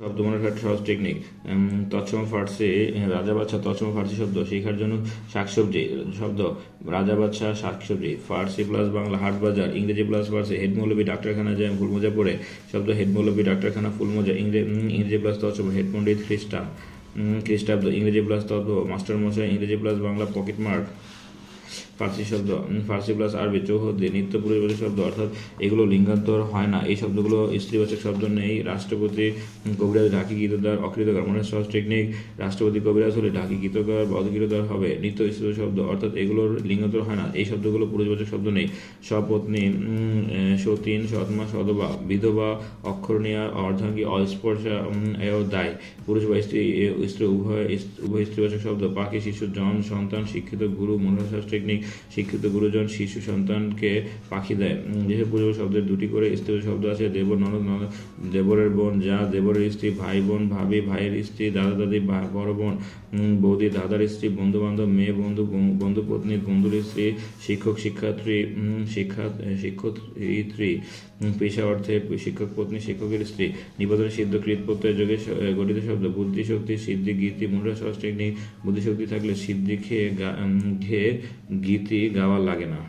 শব্দ মনে রাখার সহজ টেকনিক। তৎসম ফার্সি রাজা বাদশা, তৎসম ফার্সি শব্দ শেখার জন্য শাকসবজি শব্দ রাজা বাদশা শাকসবজি, ফার্সি প্লাস বাংলা হাট বাজার, ইংরেজি প্লাস ফার্সি হেড মৌলবী ডাক্তারখানা যায় ফুলমোজা পড়ে শব্দ হেড মৌলবী ডাক্তারখানা ফুলমোজা, ইংরেজি প্লাস তৎসম হেড পণ্ডিত খ্রিস্টাব্দ, ইংরেজি প্লাস তত্ত্ব মাস্টার মশাই, ইংরেজি প্লাস বাংলা পকেট মার, ফার্সি শব্দ ফার্সি প্লাস আরবি চৌহদ্দি নিত্য পুরুষবাচক শব্দ, অর্থাৎ এগুলো লিঙ্গান্তর হয় না। এই শব্দগুলো স্ত্রীবাচক শব্দ নেই। রাষ্ট্রপতি কবিরাজ ঢাকি গীতদার অকৃতকার। মনে সহজ টেকনিক, রাষ্ট্রপতি কবিরাজ হলে ঢাকি গীতকার বা অধিকৃতদার হবে। নিত্য স্ত্রীবাচক শব্দ অর্থাৎ এগুলোর লিঙ্গান্তর হয় না। এই শব্দগুলো পুরুষবাচক শব্দ নেই। সপত্নী, সতীন, সৎমা, সদবা, বিধবা, অক্ষরণীয়া, অর্ধাঙ্গী, অস্পর্শা, দায়। পুরুষ বা স্ত্রী উভয় স্ত্রীবাচক শব্দ। পাখি, শিশু, জন, সন্তান, শিক্ষিত, গুরু। মনে সহজ টেকনিক, শিক্ষিত গুরুজন শিশু সন্তানকে পাখি দেয়। যেসব পুরুষ শব্দের দুটি করে স্ত্রী শব্দ আছে, দেবর, ননদ, দেবরের বোন, যা, দেবরের স্ত্রী, ভাই বোন, ভাবি, ভাইয়ের স্ত্রী, দাদা দাদি, বড় বোন, বৌদি, দাদার স্ত্রী, বন্ধু বান্ধব, মেয়ে বন্ধু, বন্ধু পত্নী, বন্ধুর স্ত্রী, শিক্ষক শিক্ষার্থী, শিক্ষয়িত্রী, পেশা অর্থে শিক্ষক পত্নী, শিক্ষকের স্ত্রী। নিবেদন সিদ্ধ কৃত প্রত্যয় যোগে গঠিত শব্দ। বুদ্ধিশক্তি, সিদ্ধি, গীতি। মূল সহজ টেকনিক, বুদ্ধিশক্তি থাকলে সিদ্ধি খেয়ে গীতি গাওয়া লাগে না।